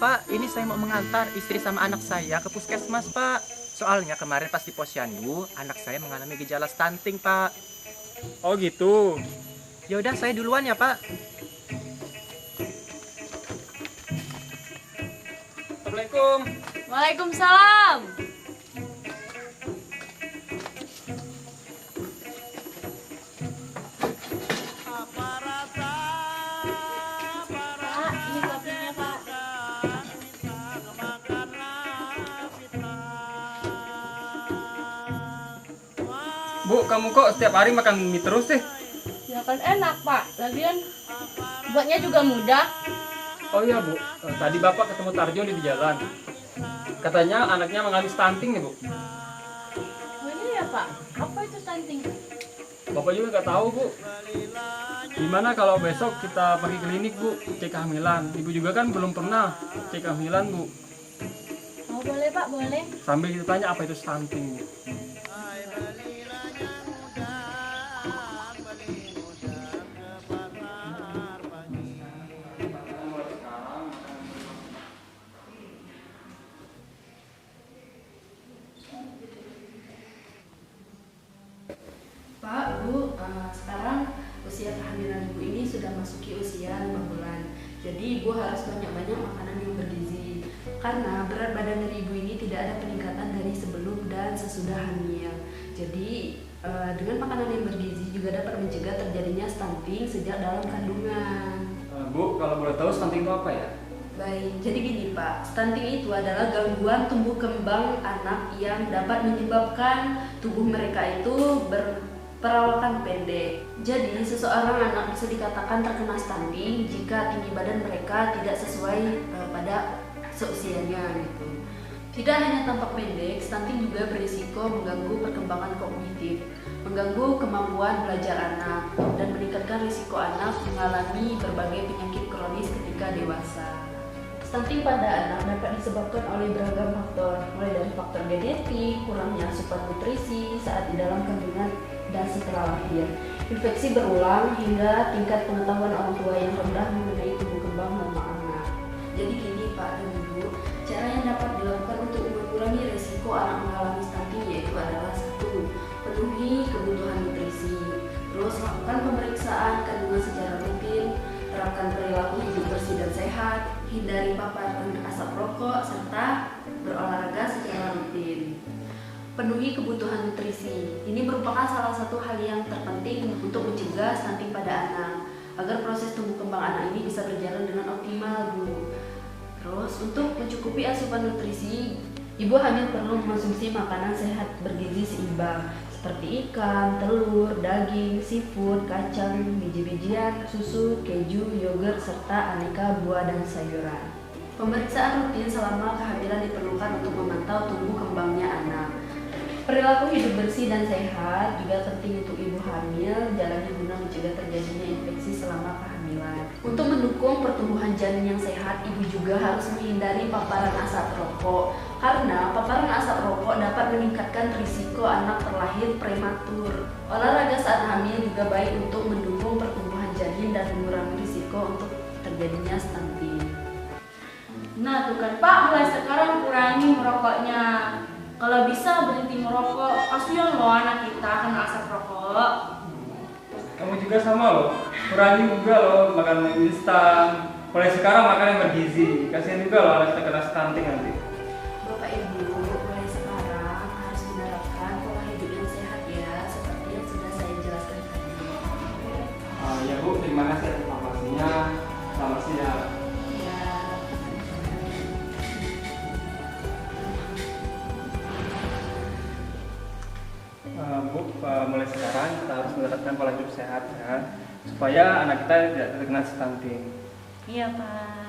Pak, ini saya mau mengantar istri sama anak saya ke puskesmas, Pak. Soalnya kemarin pas di posyandu, anak saya mengalami gejala stunting, Pak. Oh gitu. Ya udah, saya duluan ya, Pak. Assalamualaikum. Waalaikumsalam. Pak, ini kopinya, Pak. Bu, kamu kok setiap hari makan mie terus sih? Ya kan enak, Pak. Lagian buatnya juga mudah. Oh iya Bu, tadi Bapak ketemu Tarjo di jalan. Katanya anaknya mengalami stunting nih Bu. Oh iya ya, Pak. Apa itu stunting? Bapak juga nggak tahu Bu. Gimana kalau besok kita pergi klinik Bu, cek kehamilan. Ibu juga kan belum pernah cek kehamilan Bu. Oh boleh, Pak, boleh. Sambil kita tanya apa itu stunting Bu. Pak, Bu, sekarang usia kehamilan Ibu ini sudah masuki usia 5 bulan. Jadi Ibu harus banyak-banyak makanan yang bergizi. Karena berat badan dari Ibu ini tidak ada peningkatan dari sebelum dan sesudah hamil. Jadi dengan makanan yang bergizi juga dapat mencegah terjadinya stunting sejak dalam kandungan. Bu, kalau boleh tahu stunting itu apa ya? Baik, jadi gini Pak, stunting itu adalah gangguan tumbuh kembang anak yang dapat menyebabkan tubuh mereka itu perawakan pendek. Jadi seseorang anak bisa dikatakan terkena stunting jika tinggi badan mereka tidak sesuai pada seusianya gitu. Tidak hanya tampak pendek, stunting juga berisiko mengganggu perkembangan kognitif, mengganggu kemampuan belajar anak, dan meningkatkan risiko anak mengalami berbagai penyakit kronis ketika dewasa. Stunting pada anak dapat disebabkan oleh beragam faktor, mulai dari faktor genetik, kurangnya asupan nutrisi saat di dalam kandungan dan setelah lahir, infeksi berulang, hingga tingkat pengetahuan orang tua yang rendah mengenai tumbuh kembang mama anak. Jadi gini Pak dan Ibu, cara yang dapat dilakukan untuk mengurangi risiko anak mengalami stunting yaitu adalah 1. Penuhi kebutuhan nutrisi. Terus lakukan pemeriksaan kandungan secara rutin, terapkan perilaku hidup bersih dan sehat, hindari paparan asap rokok, serta berolahraga secara rutin. Penuhi kebutuhan nutrisi. Ini merupakan salah satu hal yang terpenting untuk mencegah stunting pada anak, agar proses tumbuh kembang anak ini bisa berjalan dengan optimal, Bu. Terus untuk mencukupi asupan nutrisi, ibu hamil perlu mengonsumsi makanan sehat bergizi seimbang seperti ikan, telur, daging, seafood, kacang, biji-bijian, susu, keju, yogurt, serta aneka buah dan sayuran. Pemeriksaan rutin selama kehamilan diperlukan untuk memantau tumbuh kembangnya anak. Perilaku hidup bersih dan sehat juga penting untuk ibu hamil, jalannya guna mencegah terjadinya infeksi selama kehamilan. Untuk mendukung pertumbuhan janin yang sehat, ibu juga harus menghindari paparan asap rokok, karena paparan asap rokok dapat meningkatkan risiko anak terlahir prematur. Olahraga saat hamil juga baik untuk mendukung pertumbuhan janin dan mengurangi risiko untuk terjadinya stunting. Nah tuh kan Pak, mulai sekarang kurangi merokoknya. Kalau bisa berhenti merokok, kasihan loh anak kita kena asap rokok. Kamu juga sama loh, kurangi juga loh makan mie instan. Mulai sekarang makan yang bergizi. Kasihan juga loh anak kita kena stunting nanti. Bapak Ibu, mulai sekarang harus menerapkan pola hidup yang sehat ya, seperti yang sudah saya jelaskan tadi. Ya Bu, terima kasih atas informasinya. Selamat siang. Ya. Bu, mulai sekarang kita harus menerapkan pola hidup sehat ya, supaya anak kita tidak terkena stunting. Iya Pak.